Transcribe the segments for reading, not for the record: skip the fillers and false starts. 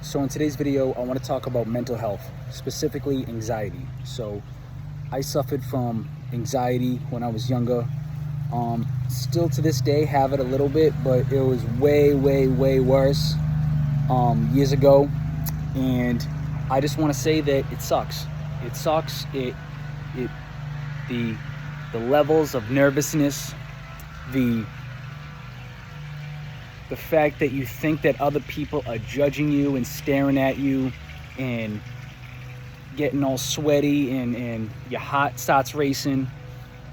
So in today's video, I want to talk about mental health, specifically anxiety. So I suffered from anxiety when I was younger. Still to this day have it a little bit, but it was way worse years ago. And I just want to say that it sucks. It sucks. The levels of nervousness, the fact that you think that other people are judging you and staring at you and getting all sweaty and your heart starts racing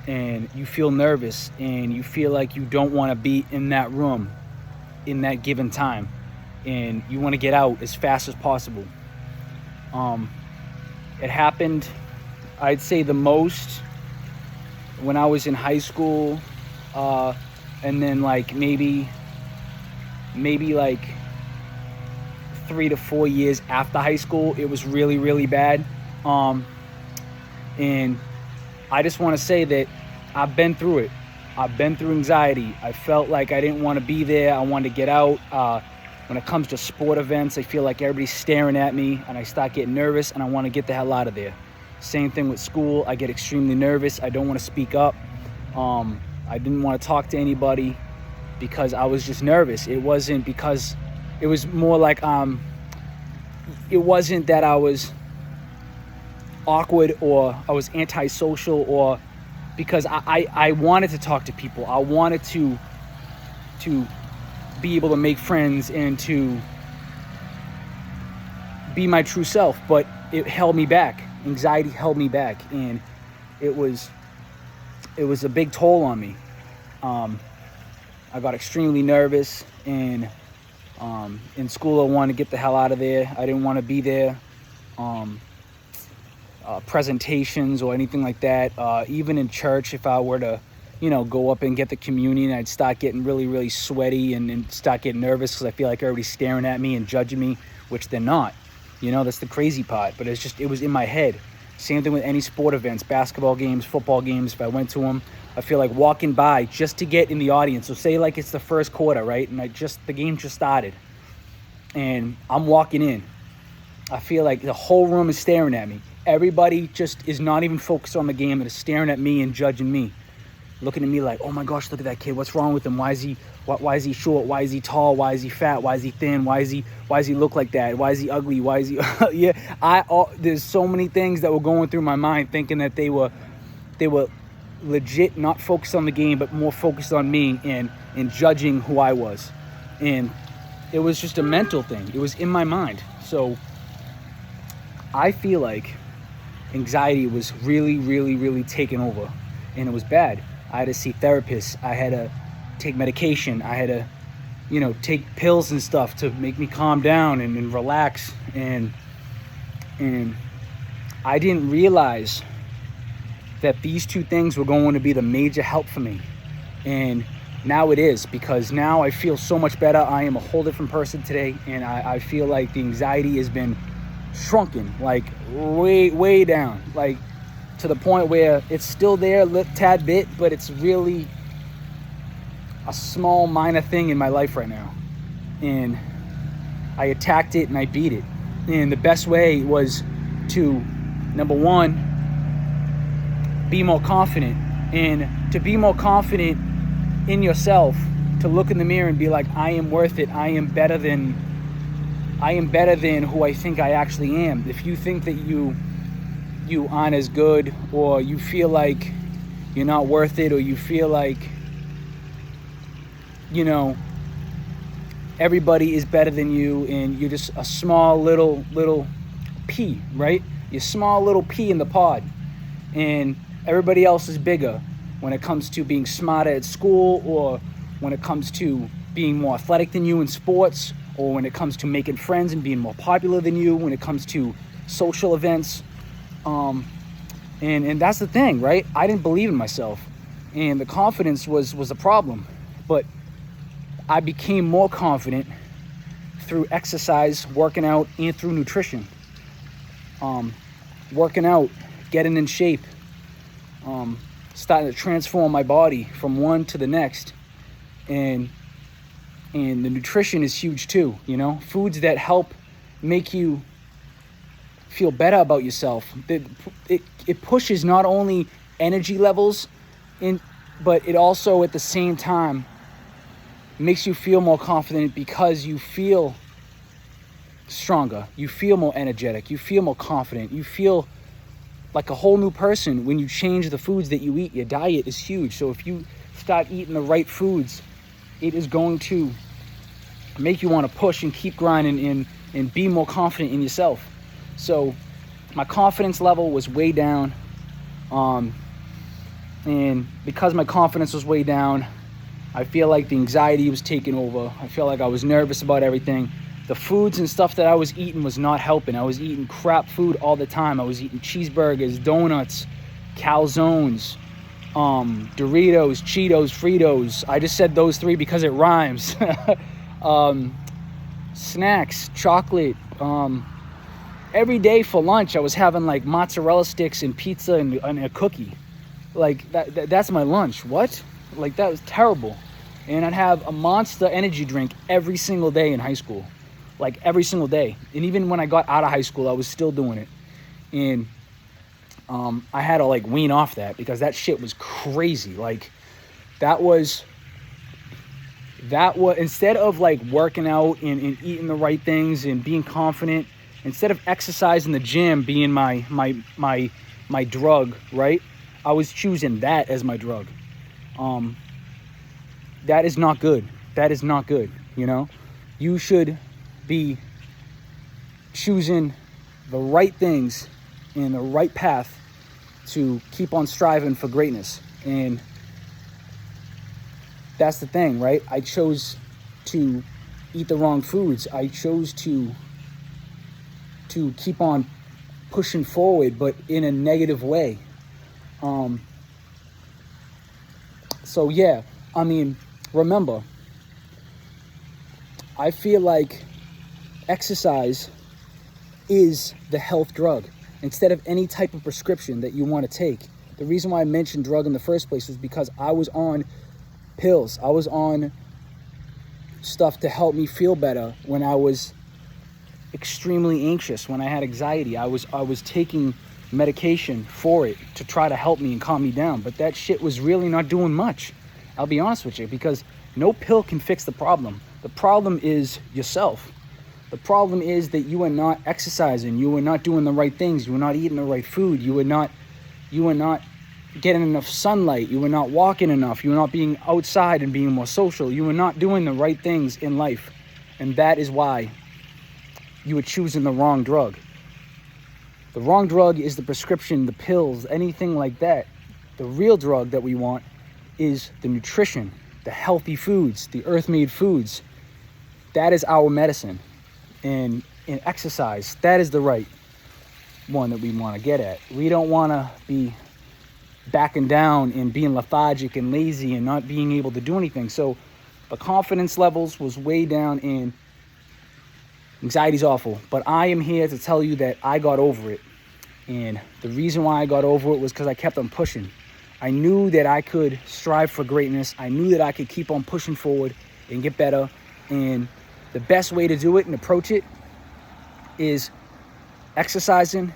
and you feel nervous and you feel like you don't want to be in that room in that given time and you want to get out as fast as possible. It happened, I'd say the most when I was in high school, and then like maybe like 3 to 4 years after high school, it was really bad. And I just want to say that I've been through it. I've been through anxiety. I felt like I didn't want to be there. I wanted to get out. When it comes to sport events, I feel like everybody's staring at me and I start getting nervous and I want to get the hell out of there. Same thing with school. I get extremely nervous. I don't want to speak up. I didn't want to talk to anybody because I was just nervous. It wasn't because, it was more like, it wasn't that I was awkward or I was antisocial or because I wanted to talk to people. I wanted to be able to make friends and to be my true self, but it held me back. Anxiety held me back, and it was a big toll on me. I got extremely nervous, and in school I wanted to get the hell out of there. I didn't want to be there. Presentations or anything like that. Even in church, if I were to, go up and get the communion, I'd start getting really sweaty and start getting nervous because I feel like everybody's staring at me and judging me, which they're not. That's the crazy part, but it was in my head. Same thing with any sport events, basketball games, football games. If I went to them, I feel like walking by just to get in the audience. So say like it's the first quarter, right? And the game just started and I'm walking in. I feel like the whole room is staring at me. Everybody just is not even focused on the game and is staring at me and judging me. Looking at me like, oh my gosh, look at that kid. What's wrong with him? Why is he short? Why is he tall? Why is he fat? Why is he thin? Why does he look like that? Why is he ugly? Why is he there's so many things that were going through my mind, thinking that they were legit not focused on the game, but more focused on me and judging who I was. And it was just a mental thing. It was in my mind. So I feel like anxiety was really taking over, and it was bad. I had to see therapists. I had to take medication. I had to, take pills and stuff to make me calm down and relax. And I didn't realize that these two things were going to be the major help for me. And now it is, because now I feel so much better. I am a whole different person today. And I feel like the anxiety has been shrunken, like way down, like to the point where it's still there a tad bit, but it's really a small minor thing in my life right now. And I attacked it and I beat it. And the best way was to, number one, be more confident. And to be more confident in yourself, to look in the mirror and be like, I am worth it. I am better than who I think I actually am. If you think that you aren't as good, or you feel like you're not worth it, or you feel like, everybody is better than you and you're just a small little pea, right? You're a small little pea in the pod and everybody else is bigger when it comes to being smarter at school, or when it comes to being more athletic than you in sports, or when it comes to making friends and being more popular than you, when it comes to social events. And that's the thing, right? I didn't believe in myself, and the confidence was a problem. But I became more confident through exercise, working out, and through nutrition. Working out, getting in shape, starting to transform my body from one to the next. And the nutrition is huge too, foods that help make you feel better about yourself. It pushes not only energy levels in, but it also at the same time makes you feel more confident because you feel stronger, you feel more energetic, you feel more confident, you feel like a whole new person when you change the foods that you eat. Your diet is huge. So if you start eating the right foods, it is going to make you want to push and keep grinding and be more confident in yourself. So my confidence level was way down. And because my confidence was way down, I feel like the anxiety was taking over. I feel like I was nervous about everything. The foods and stuff that I was eating was not helping. I was eating crap food all the time. I was eating cheeseburgers, donuts, calzones, Doritos, Cheetos, Fritos. I just said those three because it rhymes. Snacks, chocolate. Every day for lunch, I was having like mozzarella sticks and pizza and a cookie. Like that's my lunch. What? Like that was terrible. And I'd have a Monster energy drink every single day in high school. Like every single day. And even when I got out of high school, I was still doing it. And I had to like wean off that because that shit was crazy. Like that was instead of like working out and eating the right things and being confident, instead of exercise in the gym being my drug, right? I was choosing that as my drug. That is not good. That is not good, you know? You should be choosing the right things in the right path to keep on striving for greatness. And that's the thing, right? I chose to eat the wrong foods. I chose to keep on pushing forward, but in a negative way. So yeah, I mean, remember, I feel like exercise is the health drug instead of any type of prescription that you want to take. The reason why I mentioned drug in the first place was because I was on pills. I was on stuff to help me feel better when I was extremely anxious, when I had anxiety. I was taking medication for it to try to help me and calm me down, but that shit was really not doing much. I'll be honest with you, because no pill can fix the problem. The problem is yourself. The problem is that you are not exercising, you are not doing the right things, you are not eating the right food, you are not getting enough sunlight, you are not walking enough, you are not being outside and being more social, you are not doing the right things in life. And that is why you are choosing the wrong drug. The wrong drug is the prescription, the pills, anything like that. The real drug that we want is the nutrition, the healthy foods, the earth-made foods. That is our medicine. And in exercise, that is the right one that we want to get at. We don't want to be backing down and being lethargic and lazy and not being able to do anything. So the confidence levels was way down and anxiety's awful. But I am here to tell you that I got over it. And the reason why I got over it was because I kept on pushing. I knew that I could strive for greatness. I knew that I could keep on pushing forward and get better. And the best way to do it and approach it is exercising,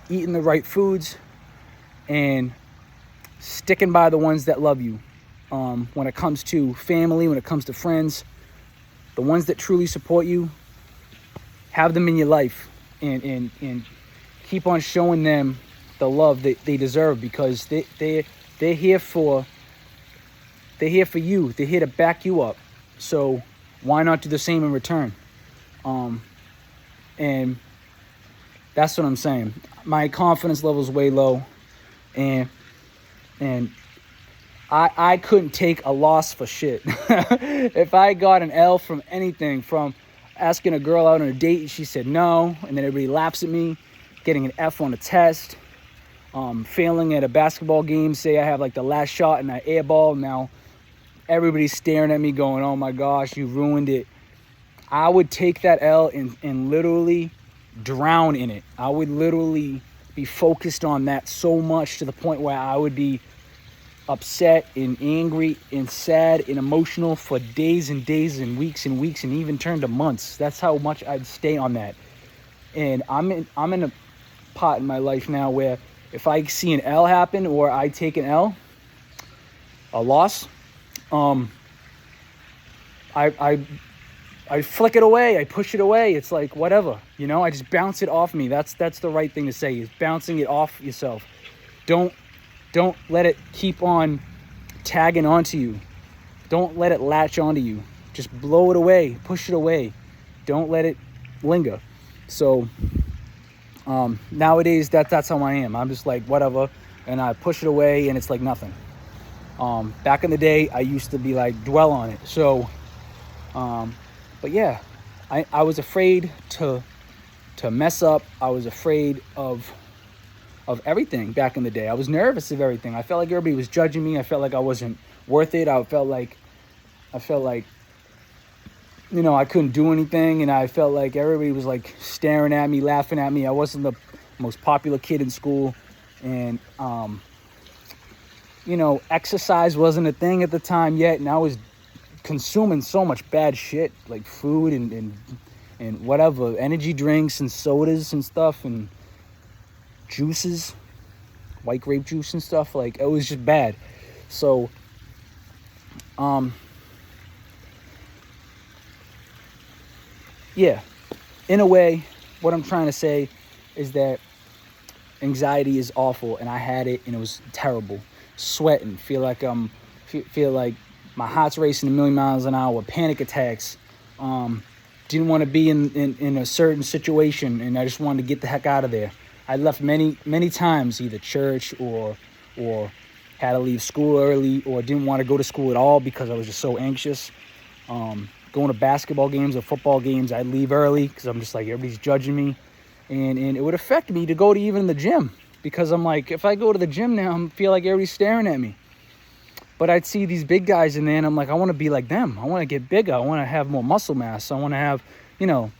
eating the right foods, and sticking by the ones that love you. When it comes to family, when it comes to friends, the ones that truly support you, have them in your life and keep on showing them the love that they deserve, because they're here for you. They're here to back you up. So why not do the same in return? And that's what I'm saying. My confidence level is way low, and I couldn't take a loss for shit. If I got an L from anything, from asking a girl out on a date and she said no, and then everybody laughs at me, getting an F on a test, failing at a basketball game, say I have like the last shot and I airball, now everybody's staring at me going, oh my gosh, you ruined it. I would take that L and literally drown in it. I would literally be focused on that so much to the point where I would be upset and angry and sad and emotional for days and days and weeks and even turn to months. That's how much I'd stay on that. And I'm in a pot in my life now where if I see an L happen or I take an L, a loss, I flick it away. I push it away. It's like, whatever, you know, I just bounce it off me. That's the right thing to say, is bouncing it off yourself. Don't let it keep on tagging onto you. Don't let it latch onto you. Just blow it away, push it away. Don't let it linger. So nowadays that's how I am. I'm just like, whatever, and I push it away and it's like nothing. Back in the day, I used to be like, dwell on it. So but yeah, I was afraid to mess up. I was afraid of everything back in the day. I was nervous of everything. I felt like everybody was judging me. I felt like I wasn't worth it. I felt like, you know, I couldn't do anything, and I felt like everybody was like staring at me, laughing at me. I wasn't the most popular kid in school, and you know, exercise wasn't a thing at the time yet, and I was consuming so much bad shit, like food and whatever, energy drinks and sodas and stuff and juices, white grape juice and stuff. Like, it was just bad. So yeah, in a way, what I'm trying to say is that anxiety is awful, and I had it, and it was terrible. Sweating, feel like my heart's racing a million miles an hour, panic attacks, didn't want to be in a certain situation, and I just wanted to get the heck out of there. I left many times, either church or had to leave school early, or didn't want to go to school at all because I was just so anxious. Going to basketball games or football games, I'd leave early because I'm just like, everybody's judging me. And it would affect me to go to even the gym, because I'm like, if I go to the gym now, I feel like everybody's staring at me. But I'd see these big guys in there, and I'm like, I want to be like them. I want to get bigger. I want to have more muscle mass. I want to have, you know,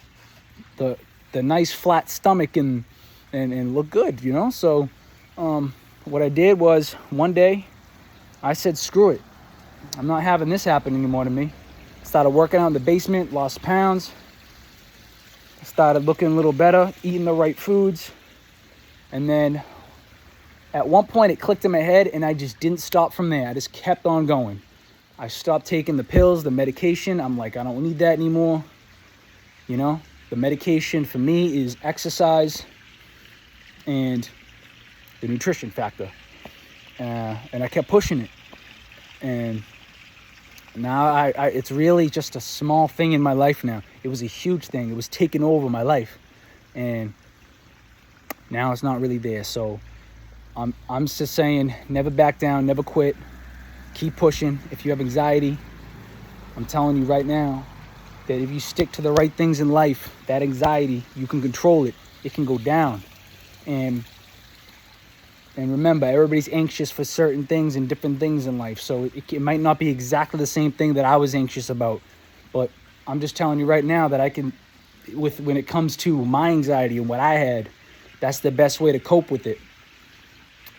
the nice flat stomach and look good, you know? So what I did was, one day, I said, screw it. I'm not having this happen anymore to me. Started working out in the basement, lost pounds. Started looking a little better, eating the right foods. And then at one point it clicked in my head, and I just didn't stop from there. I just kept on going. I stopped taking the pills, the medication. I'm like, I don't need that anymore. You know, the medication for me is exercise and the nutrition factor. And I kept pushing it. And now it's really just a small thing in my life now. It was a huge thing. It was taking over my life. And now it's not really there. So I'm just saying, never back down, never quit. Keep pushing. If you have anxiety, I'm telling you right now that if you stick to the right things in life, that anxiety, you can control it. It can go down. And remember, everybody's anxious for certain things and different things in life. So it might not be exactly the same thing that I was anxious about. But I'm just telling you right now that I can, when it comes to my anxiety and what I had, that's the best way to cope with it.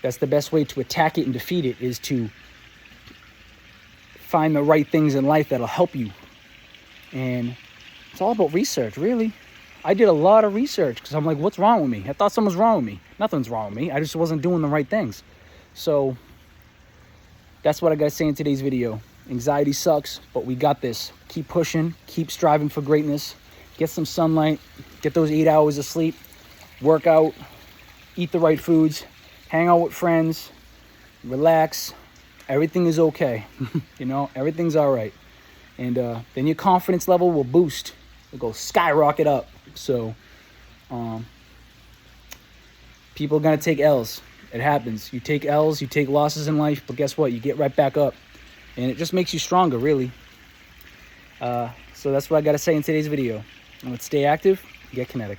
That's the best way to attack it and defeat it, is to find the right things in life that'll help you. And it's all about research, really. I did a lot of research because I'm like, what's wrong with me? I thought something was wrong with me. Nothing's wrong with me. I just wasn't doing the right things. So that's what I got to say in today's video. Anxiety sucks, but we got this. Keep pushing. Keep striving for greatness. Get some sunlight. Get those 8 hours of sleep. Work out. Eat the right foods. Hang out with friends. Relax. Everything is okay. You know, everything's all right. And then your confidence level will boost. It'll go skyrocket up. So people are going to take L's. It happens. You take L's, you take losses in life, but guess what? You get right back up. And it just makes you stronger, really. So that's what I got to say in today's video. Let's stay active, get kinetic.